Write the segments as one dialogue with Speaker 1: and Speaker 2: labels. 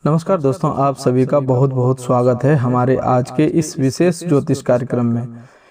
Speaker 1: नमस्कार दोस्तों, आप सभी का बहुत बहुत स्वागत है हमारे आज के इस विशेष ज्योतिष कार्यक्रम में।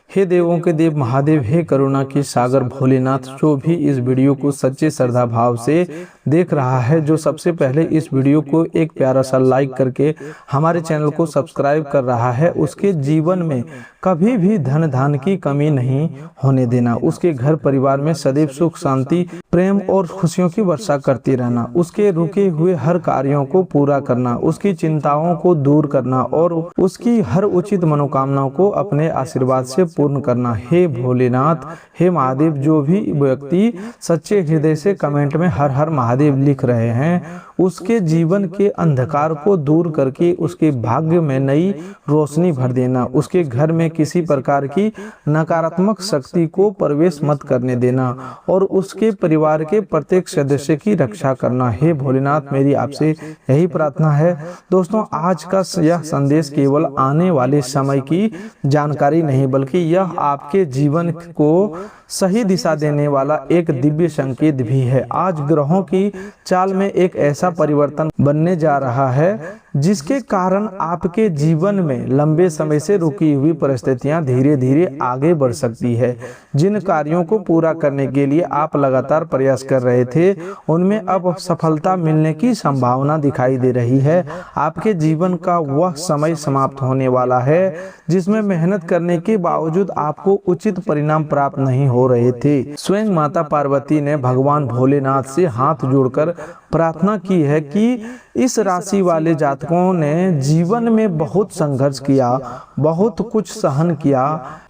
Speaker 1: हे देवों के देव महादेव, हे करुणा की सागर भोलेनाथ, जो भी इस वीडियो को सच्चे श्रद्धा भाव से देख रहा है, जो सबसे पहले इस वीडियो को एक प्यारा सा लाइक करके हमारे चैनल को सब्सक्राइब कर रहा है, उसके जीवन में कभी भी धन धान की कमी नहीं होने देना। उसके घर परिवार में सदैव सुख शांति प्रेम और खुशियों की वर्षा करती रहना। उसके रुके हुए हर कार्यों को पूरा करना, उसकी चिंताओं को दूर करना और उसकी हर उचित मनोकामनाओं को अपने आशीर्वाद से पूर्ण करना। हे भोलेनाथ, हे महादेव, जो भी व्यक्ति सच्चे हृदय से कमेंट में हर हर महादेव लिख रहे हैं, उसके जीवन के अंधकार को दूर करके उसके भाग्य में नई रोशनी भर देना। उसके घर में किसी प्रकार की नकारात्मक शक्ति को प्रवेश मत करने देना और उसके परिवार के प्रत्येक सदस्य की रक्षा करना। हे भोलेनाथ, मेरी आपसे यही प्रार्थना है। दोस्तों, आज का यह संदेश केवल आने वाले समय की जानकारी नहीं, बल्कि यह आपके जीवन को सही दिशा देने वाला एक दिव्य संकेत भी है। आज ग्रहों की चाल में एक ऐसा परिवर्तन बनने जा रहा है जिसके कारण आपके जीवन में लंबे समय से रुकी हुई परिस्थितियां धीरे धीरे आगे बढ़ सकती है। जिन कार्यों को पूरा करने के लिए आप लगातार प्रयास कर रहे थे, उनमें अब सफलता मिलने की संभावना दिखाई दे रही है। आपके जीवन का वह समय समाप्त होने वाला है जिसमें मेहनत करने के बावजूद आपको उचित परिणाम प्राप्त नहीं हो रहे थे। स्वयं माता पार्वती ने भगवान भोलेनाथ से हाथ जोड़कर प्रार्थना की है कि इस राशि वाले जातकों ने जीवन में बहुत संघर्ष किया, बहुत कुछ सहन किया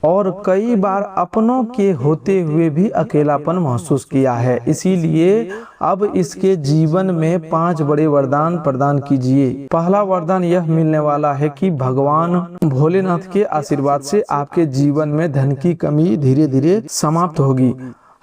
Speaker 1: और कई बार अपनों के होते हुए भी अकेलापन महसूस किया है। इसीलिए अब इसके जीवन में 5 बड़े वरदान प्रदान कीजिए। पहला वरदान यह मिलने वाला है कि भगवान भोलेनाथ के आशीर्वाद से आपके जीवन में धन की कमी धीरे धीरे समाप्त होगी।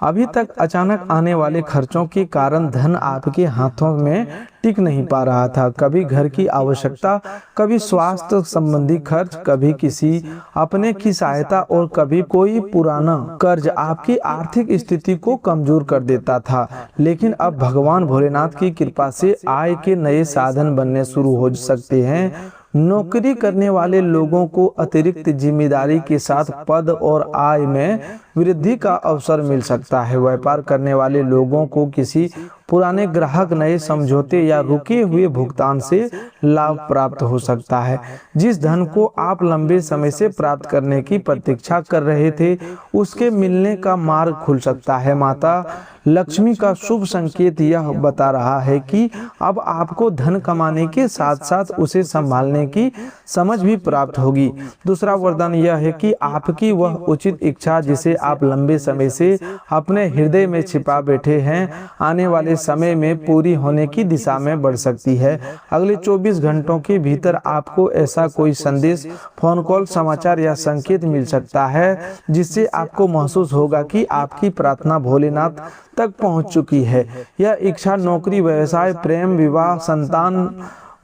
Speaker 1: अभी तक अचानक आने वाले खर्चों के कारण धन आपके हाथों में टिक नहीं पा रहा था। कभी घर की आवश्यकता, कभी स्वास्थ्य संबंधी खर्च, कभी किसी अपने की सहायता और कभी कोई पुराना कर्ज आपकी आर्थिक स्थिति को कमजोर कर देता था। लेकिन अब भगवान भोलेनाथ की कृपा से आय के नए साधन बनने शुरू हो सकते हैं। नौकरी करने वाले लोगों को अतिरिक्त जिम्मेदारी के साथ पद और आय में वृद्धि का अवसर मिल सकता है। व्यापार करने वाले लोगों को किसी पुराने ग्राहक, नए समझौते या रुके हुए भुगतान से लाभ प्राप्त हो सकता है। जिस धन को आप लंबे समय से प्राप्त करने की प्रतीक्षा कर रहे थे, उसके मिलने का मार्ग खुल सकता है। माता लक्ष्मी का शुभ संकेत यह बता रहा है कि अब आपको धन कमाने के साथ साथ उसे संभालने की समझ भी प्राप्त होगी। दूसरा वरदान यह है कि आपकी वह उचित इच्छा जिसे आप लंबे समय से अपने हृदय में छिपा बैठे हैं, आने वाले समय में पूरी होने की दिशा में बढ़ सकती है। अगले 24 घंटों के भीतर आपको ऐसा कोई संदेश, फोन कॉल, समाचार या संकेत मिल सकता है जिससे आपको महसूस होगा कि आपकी प्रार्थना भोलेनाथ तक पहुंच चुकी है। यह इच्छा नौकरी, व्यवसाय, प्रेम, विवाह, संतान,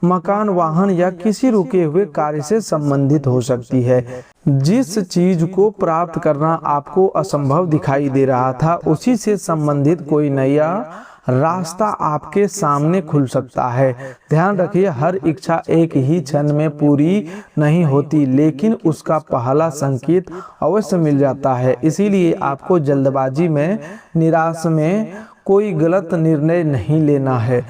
Speaker 1: मकान, वाहन या किसी रुके हुए कार्य से संबंधित हो सकती है। जिस चीज को प्राप्त करना आपको असंभव दिखाई दे रहा था, उसी से संबंधित कोई नया रास्ता आपके सामने खुल सकता है। ध्यान रखिए, हर इच्छा एक ही क्षण में पूरी नहीं होती, लेकिन उसका पहला संकेत अवश्य मिल जाता है। इसीलिए आपको जल्दबाजी में, निराश में कोई गलत निर्णय नहीं लेना है।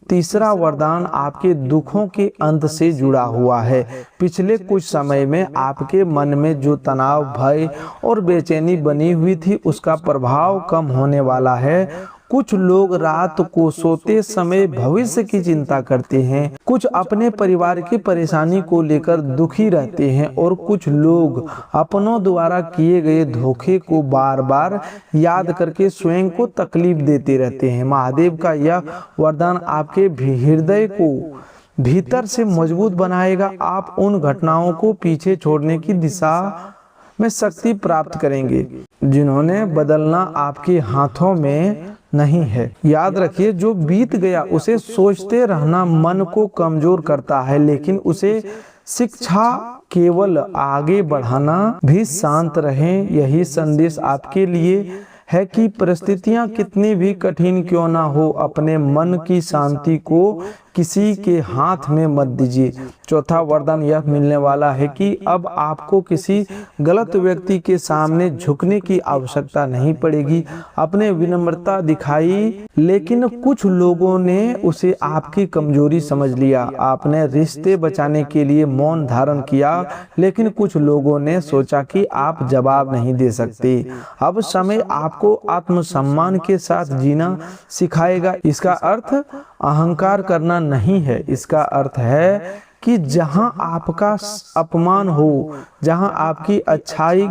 Speaker 1: तीसरा वरदान आपके दुखों के अंत से जुड़ा हुआ है। पिछले कुछ समय में आपके मन में जो तनाव, भय और बेचैनी बनी हुई थी, उसका प्रभाव कम होने वाला है। कुछ लोग रात को सोते समय भविष्य की चिंता करते हैं, कुछ अपने परिवार की परेशानी को लेकर दुखी रहते हैं और कुछ लोग अपनों द्वारा किए गए धोखे को बार बार याद करके स्वयं को तकलीफ देते रहते हैं। महादेव का यह वरदान आपके हृदय को भीतर से मजबूत बनाएगा। आप उन घटनाओं को पीछे छोड़ने की दिशा में शक्ति प्राप्त करेंगे जिन्होंने बदलना आपके हाथों में नहीं है। याद रखिए, जो बीत गया उसे सोचते रहना मन को कमजोर करता है, लेकिन उसे शिक्षा केवल आगे बढ़ाना भी। शांत रहें, यही संदेश आपके लिए है कि परिस्थितियां कितनी भी कठिन क्यों ना हो, अपने मन की शांति को किसी के हाथ में मत दीजिए। चौथा वरदान यह मिलने वाला है कि अब आपको किसी गलत व्यक्ति के सामने झुकने की आवश्यकता नहीं पड़ेगी। अपने विनम्रता दिखाई, लेकिन कुछ लोगों ने उसे आपकी कमजोरी समझ लिया। आपने रिश्ते बचाने के लिए मौन धारण किया, लेकिन कुछ लोगों ने सोचा कि आप जवाब नहीं दे सकते। अब समय आपको आत्मसम्मान के साथ जीना सिखाएगा। इसका अर्थ अहंकार करना नहीं है, इसका अर्थ है कि जहां आपका अपमान हो, जहां आपकी अच्छाई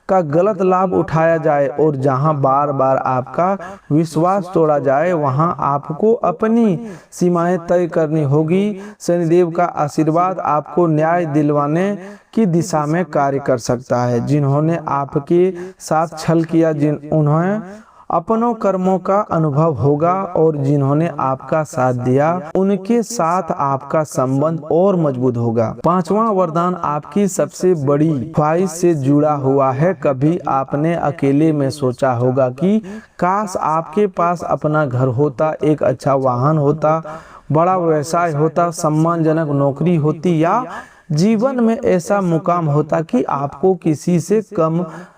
Speaker 1: का गलत लाभ उठाया जाए और जहां बार बार आपका विश्वास तोड़ा जाए, वहां आपको अपनी सीमाएं तय करनी होगी। शनिदेव का आशीर्वाद आपको न्याय दिलवाने की दिशा में कार्य कर सकता है। जिन्होंने आपके साथ छल किया, उन्हें अपनों कर्मों का अनुभव होगा और जिन्होंने आपका साथ दिया उनके साथ आपका संबंध और मजबूत होगा। पांचवा वरदान आपकी सबसे बड़ी ख्वाहिश से जुड़ा हुआ है। कभी आपने अकेले में सोचा होगा कि काश आपके पास अपना घर होता, एक अच्छा वाहन होता, बड़ा व्यवसाय होता, सम्मानजनक नौकरी होती या जीवन में ऐसा मुकाम होता कि आपको किसी से कम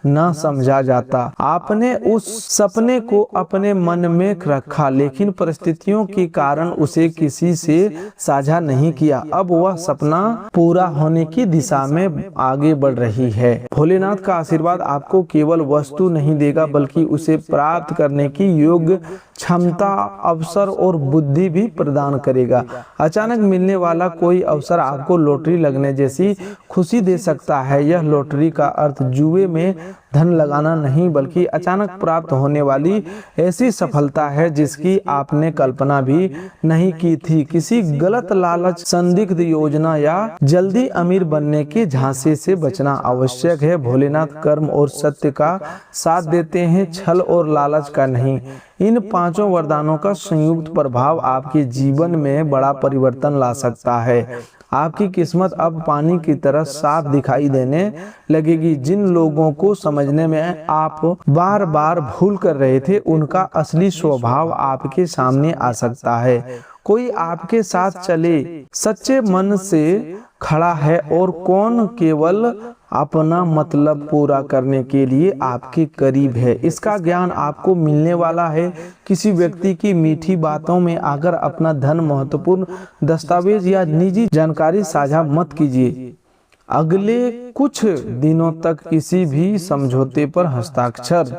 Speaker 1: न समझा जाता। आपने उस सपने को अपने मन में रखा, लेकिन परिस्थितियों के कारण उसे किसी से साझा नहीं किया। अब वह सपना पूरा होने की दिशा में आगे बढ़ रही है। भोलेनाथ का आशीर्वाद आपको केवल वस्तु नहीं देगा, बल्कि उसे प्राप्त करने की योग्य क्षमता, अवसर और बुद्धि भी प्रदान करेगा। अचानक मिलने वाला कोई अवसर आपको लॉटरी लगने जैसी खुशी दे सकता है। यह लॉटरी का अर्थ जुए में धन लगाना नहीं, बल्कि अचानक प्राप्त होने वाली ऐसी सफलता है जिसकी आपने कल्पना भी नहीं की थी। किसी गलत लालच, संदिग्ध योजना या जल्दी अमीर बनने के झांसे से बचना आवश्यक है। भोलेनाथ कर्म और सत्य का साथ देते हैं, छल और लालच का नहीं। इन पांचों वरदानों का संयुक्त प्रभाव आपके जीवन में बड़ा परिवर्तन ला सकता है। आपकी किस्मत अब पानी की तरह साफ दिखाई देने लगेगी। जिन लोगों को समझने में आप बार बार भूल कर रहे थे, उनका असली स्वभाव आपके सामने आ सकता है। कोई आपके साथ चले सच्चे मन से खड़ा है और कौन केवल अपना मतलब पूरा करने के लिए आपके करीब है। इसका ज्ञान आपको मिलने वाला है। किसी व्यक्ति की मीठी बातों में आकर अपना धन, महत्वपूर्ण दस्तावेज या निजी जानकारी साझा मत कीजिए। अगले कुछ दिनों तक किसी भी समझौते पर हस्ताक्षर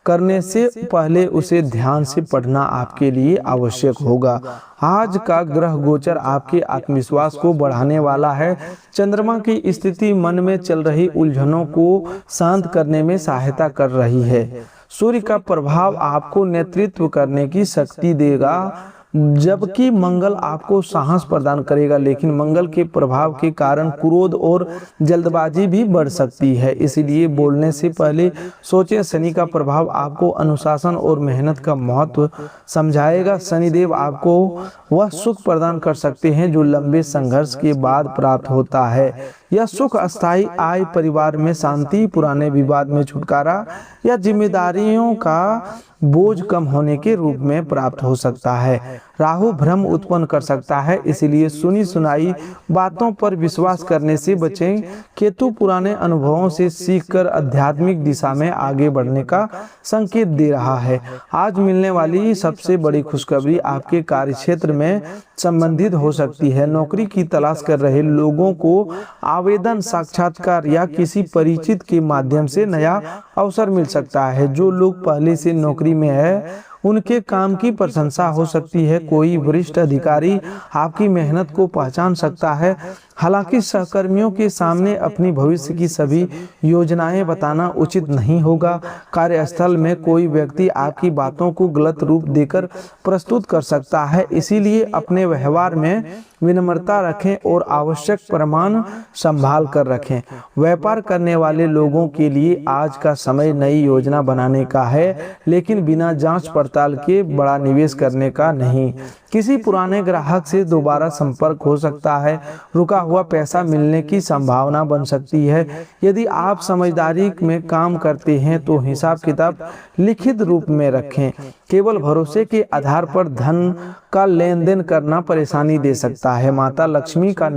Speaker 1: करने से पहले उसे ध्यान से पढ़ना आपके लिए आवश्यक होगा। आज का ग्रह गोचर आपके आत्मविश्वास को बढ़ाने वाला है। चंद्रमा की स्थिति मन में चल रही उलझनों को शांत करने में सहायता कर रही है। सूर्य का प्रभाव आपको नेतृत्व करने की शक्ति देगा, जबकि मंगल आपको साहस प्रदान करेगा। लेकिन मंगल के प्रभाव के कारण क्रोध और जल्दबाजी भी बढ़ सकती है, इसलिए बोलने से पहले सोचें। शनि का प्रभाव आपको अनुशासन और मेहनत का महत्व समझाएगा। शनिदेव आपको वह सुख प्रदान कर सकते हैं जो लंबे संघर्ष के बाद प्राप्त होता है। यह सुख अस्थायी आय, परिवार में शांति, पुराने विवाद में छुटकारा या जिम्मेदारियों का बोझ कम होने के रूप में प्राप्त हो सकता है। राहु भ्रम उत्पन्न कर सकता है, इसलिए सुनी सुनाई बातों पर विश्वास करने से बचें। केतु पुराने अनुभवों से सीखकर आध्यात्मिक दिशा में आगे बढ़ने का संकेत दे रहा है। आज मिलने वाली सबसे बड़ी खुशखबरी आपके कार्यक्षेत्र में संबंधित हो सकती है। नौकरी की तलाश कर रहे लोगों को आवेदन, साक्षात्कार या किसी परिचित के माध्यम से नया अवसर मिल सकता है। जो लोग पहले से नौकरी में है उनके काम की प्रशंसा हो सकती है। कोई वरिष्ठ अधिकारी आपकी मेहनत को पहचान सकता है। हालांकि सहकर्मियों के सामने अपनी भविष्य की सभी योजनाएं बताना उचित नहीं होगा। कार्यस्थल में कोई व्यक्ति आपकी बातों को गलत रूप देकर प्रस्तुत कर सकता है, इसीलिए अपने व्यवहार में विनम्रता रखें और आवश्यक प्रमाण संभाल कर रखें। व्यापार करने वाले लोगों के लिए आज का समय नई योजना बनाने का है, लेकिन बिना जांच पड़ताल के बड़ा निवेश करने का नहीं। किसी पुराने ग्राहक से दोबारा संपर्क हो सकता है। रुका हुआ पैसा मिलने की संभावना बन सकती है। यदि आप समझदारी में काम करते हैं तो हिसाब किताब लिखित रूप में रखें। केवल भरोसे के आधार पर धन का लेन देन करना परेशानी दे सकता है। माता लक्ष्मी का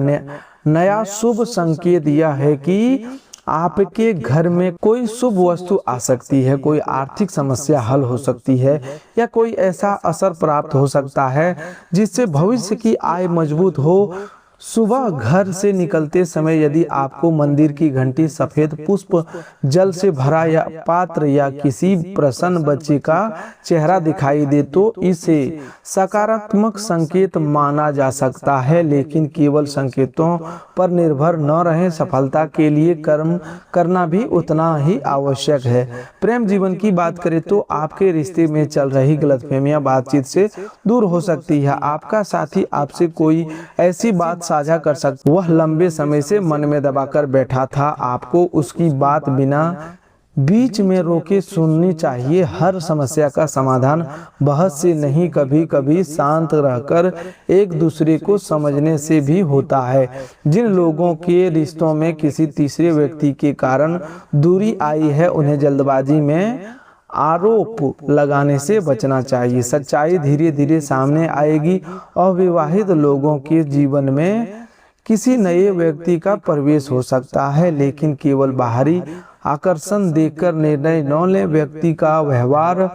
Speaker 1: नया शुभ संकेत यह है कि आपके घर में कोई शुभ वस्तु आ सकती है, कोई आर्थिक समस्या हल हो सकती है या कोई ऐसा असर प्राप्त हो सकता है जिससे भविष्य की आय मजबूत हो। सुबह घर से निकलते समय यदि आपको मंदिर की घंटी, सफेद पुष्प, जल से भरा या पात्र या किसी प्रसन्न बच्चे का चेहरा दिखाई दे तो इसे सकारात्मक संकेत माना जा सकता है, लेकिन केवल संकेतों पर निर्भर न रहें। सफलता के लिए कर्म करना भी उतना ही आवश्यक है। प्रेम जीवन की बात करें तो आपके रिश्ते में चल रही गलतफहमियां बातचीत से दूर हो सकती है। आपका साथी आपसे कोई ऐसी बात साझा कर सकता, वह लंबे समय से मन में दबाकर बैठा था। आपको उसकी बात बिना बीच में रोके सुननी चाहिए। हर समस्या का समाधान बहस से नहीं, कभी कभी शांत रहकर एक दूसरे को समझने से भी होता है। जिन लोगों के रिश्तों में किसी तीसरे व्यक्ति के कारण दूरी आई है, उन्हें जल्दबाजी में आरोप लगाने से बचना चाहिए। सच्चाई धीरे धीरे सामने आएगी। अविवाहित लोगों के जीवन में किसी नए व्यक्ति का प्रवेश हो सकता है, लेकिन केवल बाहरी आकर्षण देखकर निर्णय न लें। व्यक्ति का व्यवहार,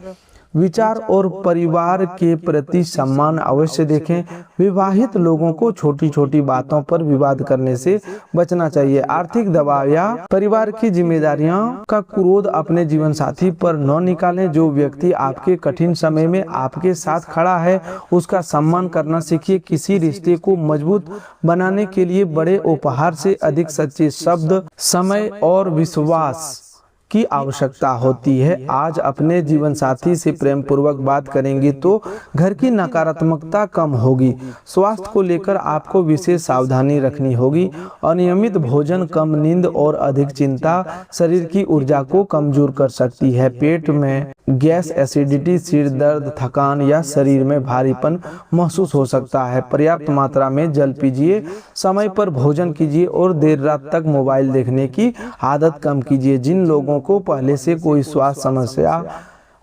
Speaker 1: विचार और परिवार के प्रति सम्मान अवश्य देखें। विवाहित लोगों को छोटी छोटी बातों पर विवाद करने से बचना चाहिए। आर्थिक दबाव या परिवार की जिम्मेदारियों का क्रोध अपने जीवन साथी पर न निकालें। जो व्यक्ति आपके कठिन समय में आपके साथ खड़ा है, उसका सम्मान करना सीखिए। किसी रिश्ते को मजबूत बनाने के लिए बड़े उपहार से अधिक सच्चे शब्द, समय और विश्वास की आवश्यकता होती है। आज अपने जीवन साथी से प्रेम पूर्वक बात करेंगे तो घर की नकारात्मकता कम होगी। स्वास्थ्य को लेकर आपको विशेष सावधानी रखनी होगी। अनियमित भोजन, कम नींद और अधिक चिंता शरीर की ऊर्जा को कमजोर कर सकती है। पेट में गैस, एसिडिटी, सिर दर्द, थकान या शरीर में भारीपन महसूस हो सकता है। पर्याप्त मात्रा में जल पीजिए, समय पर भोजन कीजिए और देर रात तक मोबाइल देखने की आदत कम कीजिए। जिन लोगों को पहले से कोई स्वास्थ्य समस्या,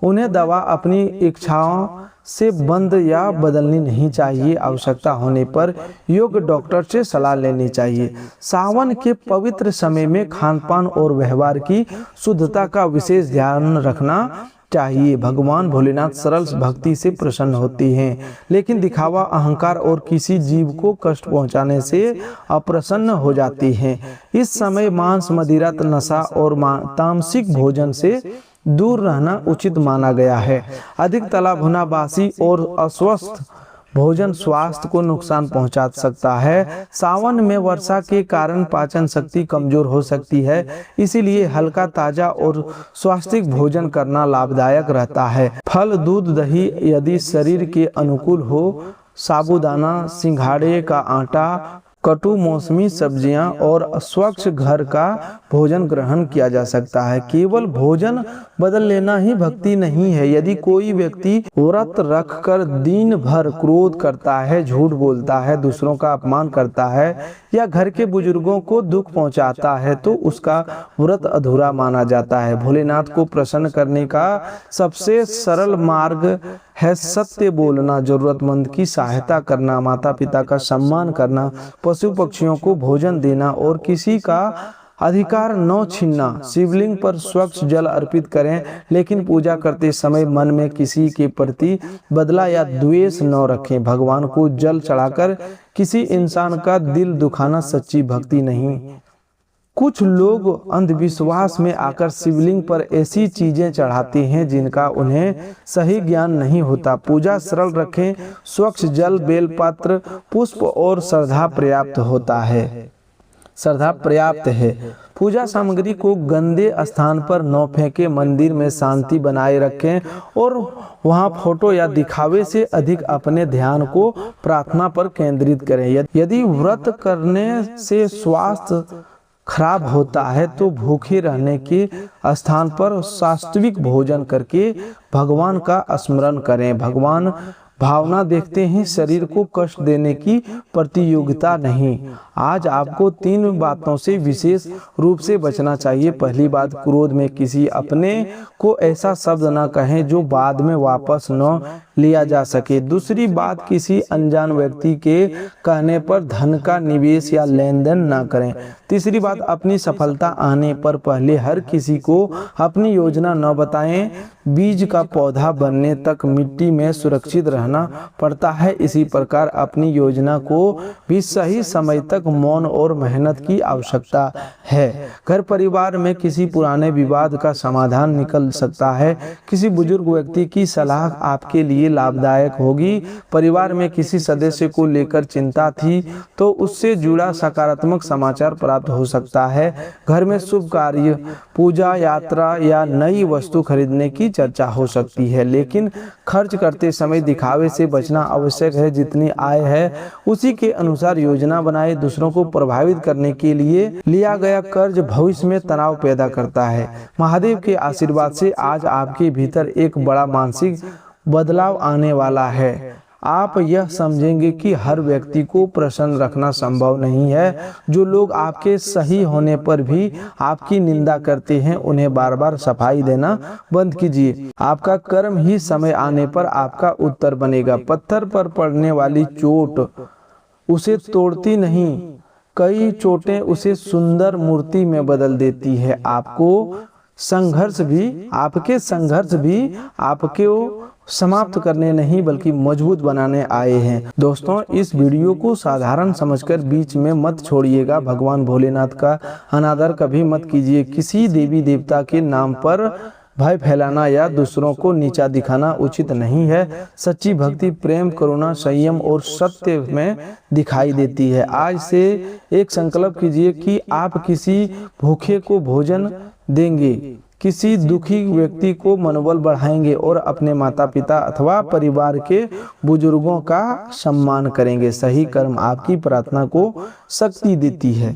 Speaker 1: उन्हें दवा अपनी इच्छाओं से बंद या बदलनी नहीं चाहिए। आवश्यकता होने पर योग्य डॉक्टर से सलाह लेनी चाहिए। सावन के पवित्र समय में खानपान और व्यवहार की शुद्धता का विशेष ध्यान रखना चाहिए। भगवान भोलेनाथ सरल भक्ति से प्रसन्न होते हैं, लेकिन दिखावा, अहंकार और किसी जीव को कष्ट पहुंचाने से अप्रसन्न हो जाते हैं। इस समय मांस, मदिरा, नशा और तामसिक भोजन से दूर रहना उचित माना गया है। अधिक तला भुना, बासी और अस्वस्थ भोजन स्वास्थ्य को नुकसान पहुंचा सकता है। सावन में वर्षा के कारण पाचन शक्ति कमजोर हो सकती है, इसीलिए हल्का, ताजा और स्वास्थ्य भोजन करना लाभदायक रहता है। फल, दूध, दही यदि शरीर के अनुकूल हो, साबूदाना, सिंघाड़े का आटा, कटु मौसमी सब्जियां और स्वच्छ घर का भोजन ग्रहण किया जा सकता है। केवल भोजन बदल लेना ही भक्ति नहीं है। यदि कोई व्यक्ति व्रत रखकर दिन भर क्रोध करता है, झूठ बोलता है, दूसरों का अपमान करता है या घर के बुजुर्गों को दुख पहुंचाता है, तो उसका व्रत अधूरा माना जाता है। भोलेनाथ को प्रसन्न करने का सबसे सरल मार्ग है सत्य बोलना, जरूरतमंद की सहायता करना, माता पिता का सम्मान करना, पशु पक्षियों को भोजन देना और किसी का अधिकार न छीनना। शिवलिंग पर स्वच्छ जल अर्पित करें, लेकिन पूजा करते समय मन में किसी के प्रति बदला या द्वेष न रखें। भगवान को जल चढ़ाकर किसी इंसान का दिल दुखाना सच्ची भक्ति नहीं। कुछ लोग अंधविश्वास में आकर शिवलिंग पर ऐसी चीजें चढ़ाते हैं जिनका उन्हें सही ज्ञान नहीं होता। पूजा सरल रखें। स्वच्छ जल, बेलपत्र, पुष्प और श्रद्धा पर्याप्त है। पूजा सामग्री को गंदे स्थान पर न फेंकें। मंदिर में शांति बनाए रखें और वहां फोटो या दिखावे से अधिक अपने ध्यान को प्रार्थना पर केंद्रित करें। यदि व्रत करने से स्वास्थ्य खराब होता है तो भूखे रहने के स्थान पर सात्विक भोजन करके भगवान का स्मरण करें। भगवान भावना देखते हैं, शरीर को कष्ट देने की प्रतियोगिता नहीं। आज आपको 3 बातों से विशेष रूप से बचना चाहिए। पहली बात, क्रोध में किसी अपने को ऐसा शब्द न कहें जो बाद में वापस न लिया जा सके। दूसरी बात, किसी अनजान व्यक्ति के कहने पर धन का निवेश या लेन देन न करें। तीसरी बात, अपनी सफलता आने पर पहले हर किसी को अपनी योजना न बताएं। बीज का पौधा बनने तक मिट्टी में सुरक्षित रहना पड़ता है, इसी प्रकार अपनी योजना को भी सही समय तक मौन और मेहनत की आवश्यकता है। घर परिवार में किसी पुराने विवाद का समाधान निकल सकता है। किसी बुजुर्ग व्यक्ति की सलाह आपके लिए लाभदायक होगी। परिवार में किसी सदस्य को लेकर चिंता थी तो उससे जुड़ा सकारात्मक समाचार प्राप्त हो सकता है। घर में शुभ कार्य, पूजा, यात्रा या नई वस्तु खरीदने की चर्चा हो सकती है, लेकिन खर्च करते समय दिखावे से बचना आवश्यक है। जितनी आय है उसी के अनुसार योजना बनाए। दूसरों को प्रभावित करने के लिए लिया गया कर्ज भविष्य में तनाव पैदा करता है। महादेव के आशीर्वाद से आज आपके भीतर एक बड़ा मानसिक बदलाव आने वाला है। आप यह समझेंगे कि हर व्यक्ति को प्रसन्न रखना संभव नहीं है। जो लोग आपके सही होने पर भी आपकी निंदा करते हैं, उन्हें बार बार सफाई देना बंद कीजिए। आपका कर्म ही समय आने पर आपका उत्तर बनेगा। पत्थर पर पड़ने वाली चोट उसे तोड़ती नहीं, कई चोटें उसे सुंदर मूर्ति में बदल देती है। आपके संघर्ष भी आपको समाप्त करने नहीं बल्कि मजबूत बनाने आए हैं। दोस्तों, इस वीडियो को साधारण समझकर बीच में मत छोड़िएगा। भगवान भोलेनाथ का अनादर कभी मत कीजिए। किसी देवी देवता के नाम पर भय फैलाना या दूसरों को नीचा दिखाना उचित नहीं है। सच्ची भक्ति प्रेम, करुणा, संयम और सत्य में दिखाई देती है। आज से एक संकल्प कीजिए कि आप किसी भूखे को भोजन देंगे, किसी दुखी व्यक्ति को मनोबल बढ़ाएंगे और अपने माता पिता अथवा परिवार के बुजुर्गों का सम्मान करेंगे। सही कर्म आपकी प्रार्थना को शक्ति देती है।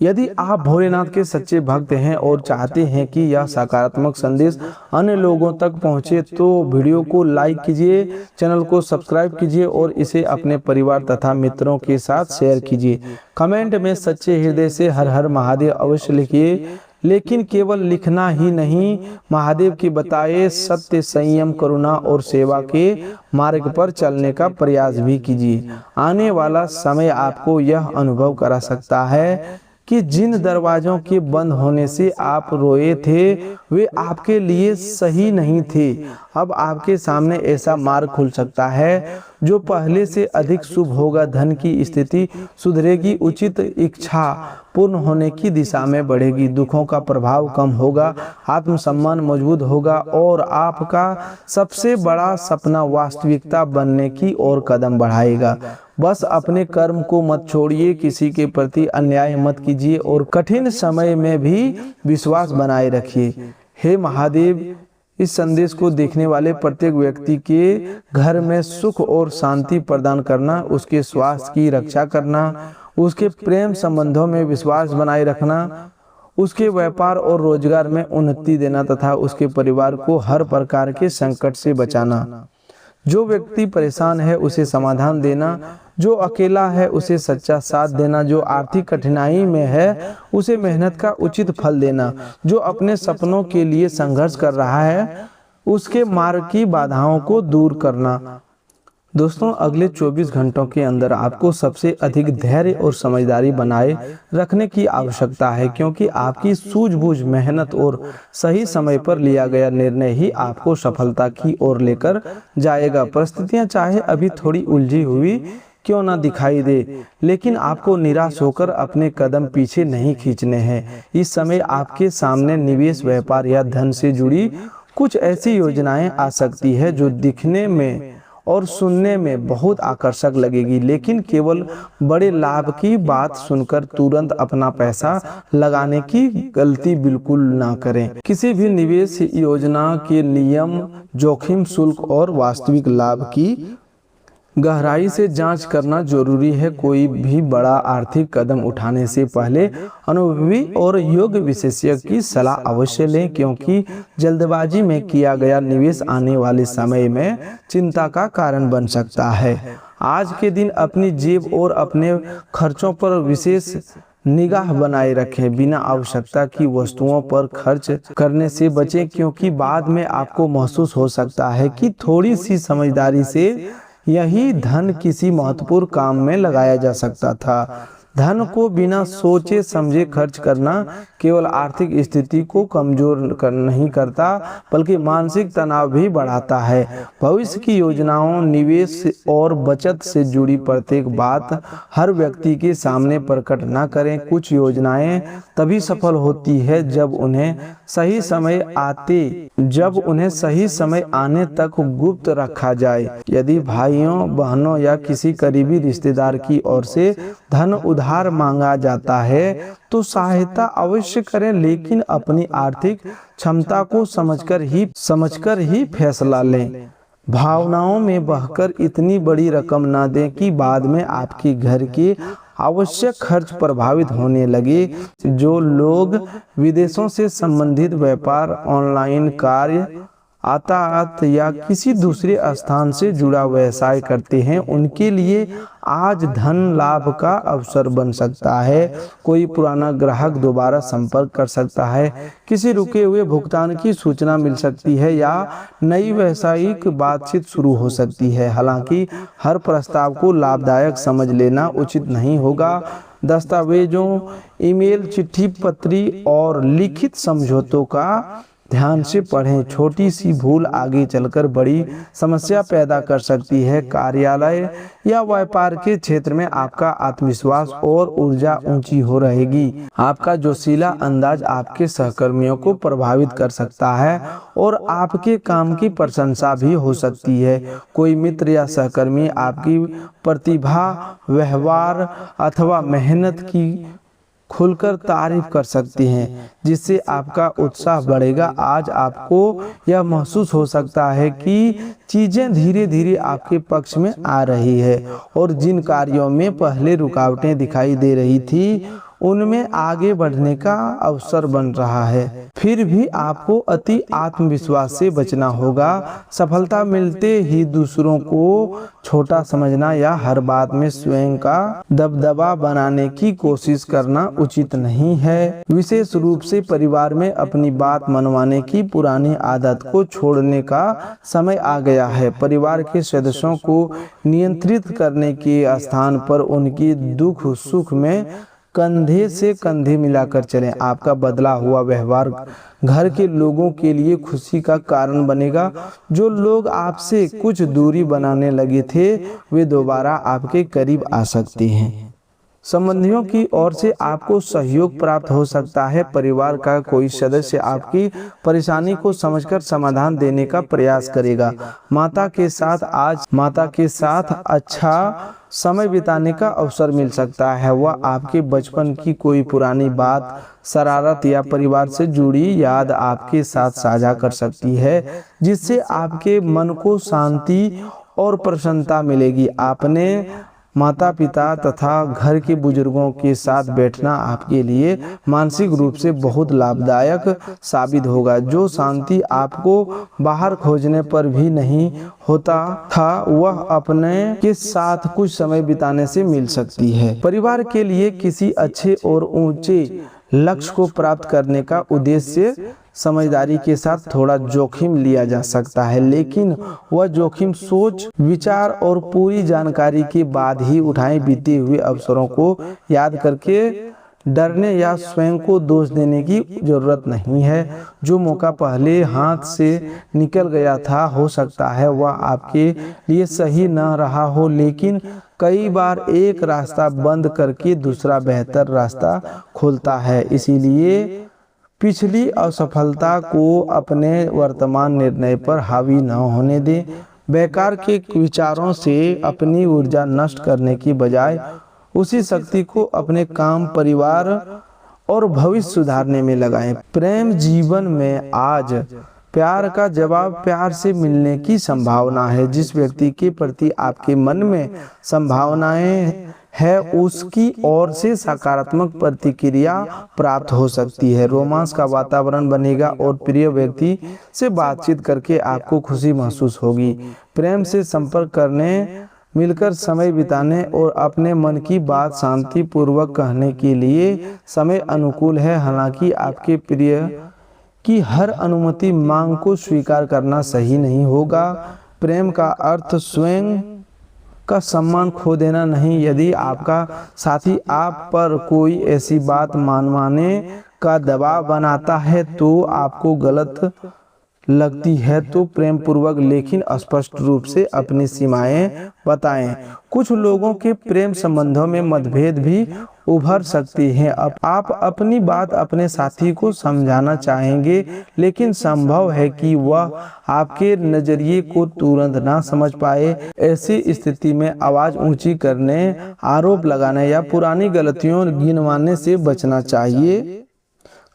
Speaker 1: यदि आप भोलेनाथ के सच्चे भक्त हैं और चाहते हैं कि यह सकारात्मक संदेश अन्य लोगों तक पहुंचे, तो वीडियो को लाइक कीजिए, चैनल को सब्सक्राइब कीजिए और इसे अपने परिवार तथा मित्रों के साथ शेयर कीजिए। कमेंट में सच्चे हृदय से हर हर महादेव अवश्य लिखिए, लेकिन केवल लिखना ही नहीं, महादेव की बताए सत्य, संयम, करुणा और सेवा के मार्ग पर चलने का प्रयास भी कीजिए। आने वाला समय आपको यह अनुभव करा सकता है कि जिन दरवाजों के बंद होने से आप रोए थे वे आपके लिए सही नहीं थे। अब आपके सामने ऐसा मार्ग खुल सकता है जो पहले से अधिक शुभ होगा। धन की स्थिति सुधरेगी, उचित इच्छा पूर्ण होने की दिशा में बढ़ेगी, दुखों का प्रभाव कम होगा, आत्मसम्मान मजबूत होगा और आपका सबसे बड़ा सपना वास्तविकता बनने की ओर कदम बढ़ाएगा। बस अपने कर्म को मत छोड़िए, किसी के प्रति अन्याय मत कीजिए और कठिन समय में भी विश्वास बनाए रखिए। हे महादेव, इस संदेश को देखने वाले प्रत्येक व्यक्ति के घर में सुख और शांति प्रदान करना, उसके स्वास्थ्य की रक्षा करना, उसके प्रेम संबंधों में विश्वास बनाए रखना, उसके व्यापार और रोजगार में उन्नति देना तथा उसके परिवार को हर प्रकार के संकट से बचाना। जो व्यक्ति परेशान है उसे समाधान देना, जो अकेला है उसे सच्चा साथ देना, जो आर्थिक कठिनाई में है उसे मेहनत का उचित फल देना, जो अपने सपनों के लिए संघर्ष कर रहा है उसके मार्ग की बाधाओं को दूर करना। दोस्तों, अगले 24 घंटों के अंदर आपको सबसे अधिक धैर्य और समझदारी बनाए रखने की आवश्यकता है, क्योंकि आपकी सूझबूझ, मेहनत और सही समय पर लिया गया निर्णय ही आपको सफलता की ओर लेकर जाएगा। परिस्थितियां चाहे अभी थोड़ी उलझी हुई क्यों ना दिखाई दे, लेकिन आपको निराश होकर अपने कदम पीछे नहीं खींचने हैं। इस समय आपके सामने निवेश, व्यापार या धन से जुड़ी कुछ ऐसी योजनाएं आ सकती है जो दिखने में और सुनने में बहुत आकर्षक लगेगी, लेकिन केवल बड़े लाभ की बात सुनकर तुरंत अपना पैसा लगाने की गलती बिल्कुल ना करें। किसी भी निवेश योजना के नियम, जोखिम, शुल्क और वास्तविक लाभ की गहराई से जांच करना जरूरी है। कोई भी बड़ा आर्थिक कदम उठाने से पहले अनुभवी और योग्य विशेषज्ञ की सलाह अवश्य लें, क्योंकि जल्दबाजी में किया गया निवेश आने वाले समय में चिंता का कारण बन सकता है। आज के दिन अपनी जेब और अपने खर्चों पर विशेष निगाह बनाए रखें। बिना आवश्यकता की वस्तुओं पर खर्च करने से बचें, क्योंकि बाद में आपको महसूस हो सकता है कि थोड़ी सी समझदारी से यही धन किसी महत्वपूर्ण काम में लगाया जा सकता था। धन को बिना सोचे समझे खर्च करना केवल आर्थिक स्थिति को कमजोर नहीं करता, बल्कि मानसिक तनाव भी बढ़ाता है। भविष्य की योजनाओं, निवेश और बचत से जुड़ी प्रत्येक बात हर व्यक्ति के सामने प्रकट न करें। कुछ योजनाएं तभी सफल होती है जब उन्हें सही समय आने तक गुप्त रखा जाए। यदि भाइयों, बहनों या किसी करीबी रिश्तेदार की ओर से धन उधार मांगा जाता है तो सहायता अवश्य करें, लेकिन अपनी आर्थिक क्षमता को समझकर ही फैसला लें। भावनाओं में बहकर इतनी बड़ी रकम ना दें कि बाद में आपके घर के आवश्यक खर्च प्रभावित होने लगे। जो लोग विदेशों से संबंधित व्यापार, ऑनलाइन कार्य, आयात या किसी दूसरे स्थान से जुड़ा व्यवसाय करते हैं, उनके लिए आज धन लाभ का अवसर बन सकता है। कोई पुराना ग्राहक दोबारा संपर्क कर सकता है, किसी रुके हुए भुगतान की सूचना मिल सकती है या नई व्यावसायिक बातचीत शुरू हो सकती है। हालांकि हर प्रस्ताव को लाभदायक समझ लेना उचित नहीं होगा। दस्तावेजों, ईमेल, चिट्ठी पत्री और लिखित समझौतों का ध्यान से पढ़ें। छोटी सी भूल आगे चलकर बड़ी समस्या पैदा कर सकती है। कार्यालय या व्यापार के क्षेत्र में आपका आत्मविश्वास और ऊर्जा ऊंची हो रहेगी। आपका जोशीला अंदाज आपके सहकर्मियों को प्रभावित कर सकता है और आपके काम की प्रशंसा भी हो सकती है। कोई मित्र या सहकर्मी आपकी प्रतिभा, व्यवहार अथवा मेहनत की खुलकर तारीफ कर सकती हैं, जिससे आपका उत्साह बढ़ेगा। आज आपको यह महसूस हो सकता है कि चीजें धीरे धीरे आपके पक्ष में आ रही है और जिन कार्यों में पहले रुकावटें दिखाई दे रही थी उनमें आगे बढ़ने का अवसर बन रहा है। फिर भी आपको अति आत्मविश्वास से बचना होगा। सफलता मिलते ही दूसरों को छोटा समझना या हर बात में स्वयं का दबदबा बनाने की कोशिश करना उचित नहीं है। विशेष रूप से परिवार में अपनी बात मनवाने की पुरानी आदत को छोड़ने का समय आ गया है। परिवार के सदस्यों को नियंत्रित करने के स्थान पर उनकी दुख सुख में कंधे से कंधे मिलाकर चलें। आपका बदला हुआ व्यवहार घर के लोगों के लिए खुशी का कारण बनेगा। जो लोग आपसे कुछ दूरी बनाने लगे थे, वे दोबारा आपके करीब आ सकते हैं। संबंधियों की ओर से आपको सहयोग प्राप्त हो सकता है। परिवार का कोई सदस्य आपकी परेशानी को समझकर समाधान देने का प्रयास करेगा। माता के साथ अच्छा समय बिताने का अवसर मिल सकता है। वह आपके बचपन की कोई पुरानी बात, शरारत या परिवार से जुड़ी याद आपके साथ साझा कर सकती है, जिससे आपके मन को शांति और प्रसन्नता मिलेगी। आपने माता पिता तथा घर के बुजुर्गों के साथ बैठना आपके लिए मानसिक रूप से बहुत लाभदायक साबित होगा। जो शांति आपको बाहर खोजने पर भी नहीं होता था, वह अपने के साथ कुछ समय बिताने से मिल सकती है। परिवार के लिए किसी अच्छे और ऊंचे लक्ष्य को प्राप्त करने का उद्देश्य समझदारी के साथ थोड़ा जोखिम लिया जा सकता है, लेकिन वह जोखिम सोच विचार और पूरी जानकारी के बाद ही उठाएं। बीते हुए अवसरों को याद करके डरने या स्वयं को दोष देने की जरूरत नहीं है। जो मौका पहले हाथ से निकल गया था, हो सकता है वह आपके लिए सही न रहा हो, लेकिन कई बार एक रास्ता बंद करके दूसरा बेहतर रास्ता खुलता है। इसीलिए पिछली असफलता को अपने वर्तमान निर्णय पर हावी न होने दें। बेकार के विचारों से अपनी ऊर्जा नष्ट करने की बजाय उसी शक्ति को अपने काम, परिवार और भविष्य सुधारने में लगाएं। प्रेम जीवन में आज प्यार का जवाब प्यार से मिलने की संभावना है। जिस व्यक्ति के प्रति आपके मन में संभावनाएं है उसकी ओर से सकारात्मक प्रतिक्रिया प्राप्त हो सकती है। रोमांस का वातावरण बनेगा और प्रिय व्यक्ति से बातचीत करके आपको खुशी महसूस होगी। प्रेम से संपर्क करने, मिलकर समय बिताने और अपने मन की बात शांतिपूर्वक कहने के लिए समय अनुकूल है। हालांकि आपके प्रिय की हर अनुमति मांग को स्वीकार करना सही नहीं होगा। प्रेम का अर्थ स्वयं का सम्मान खो देना नहीं। यदि आपका साथी आप पर कोई ऐसी बात मानवाने का दबाव बनाता है तो आपको गलत लगती है तो प्रेम पूर्वक लेकिन स्पष्ट रूप से अपनी सीमाएं बताएं। कुछ लोगों के प्रेम संबंधों में मतभेद भी उभर सकती हैं। अब आप अपनी बात अपने साथी को समझाना चाहेंगे लेकिन संभव है कि वह आपके नजरिए को तुरंत ना समझ पाए। ऐसी स्थिति में आवाज ऊंची करने, आरोप लगाने या पुरानी गलतियों गिनवाने से बचना चाहिए।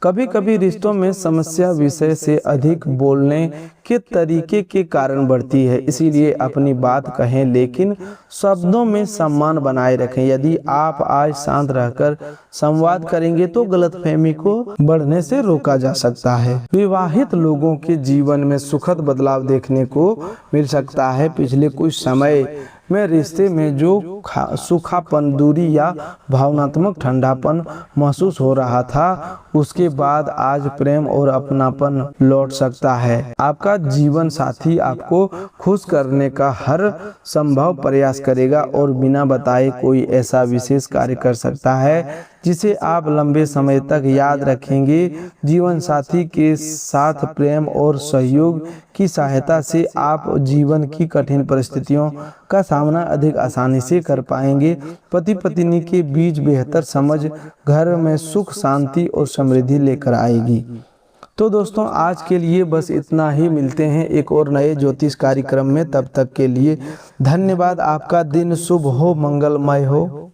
Speaker 1: कभी कभी रिश्तों में समस्या विषय से अधिक बोलने के तरीके के कारण बढ़ती है, इसीलिए अपनी बात कहें लेकिन शब्दों में सम्मान बनाए रखें। यदि आप आज शांत रहकर संवाद करेंगे तो गलतफहमी को बढ़ने से रोका जा सकता है। विवाहित लोगों के जीवन में सुखद बदलाव देखने को मिल सकता है। पिछले कुछ समय में रिश्ते में जो सूखापन, दूरी या भावनात्मक ठंडापन महसूस हो रहा था उसके बाद आज प्रेम और अपनापन लौट सकता है। आपका जीवन साथी आपको खुश करने का हर संभव प्रयास करेगा और बिना बताए कोई ऐसा विशेष कार्य कर सकता है जिसे आप लंबे समय तक याद रखेंगे। जीवन साथी के साथ प्रेम और सहयोग की सहायता से आप जीवन की कठिन परिस्थितियों का सामना अधिक आसानी से कर पाएंगे। पति पत्नी के बीच बेहतर समझ घर में सुख, शांति और समृद्धि लेकर आएगी। तो दोस्तों आज के लिए बस इतना ही। मिलते हैं एक और नए ज्योतिष कार्यक्रम में। तब तक के लिए धन्यवाद। आपका दिन शुभ हो, मंगलमय हो।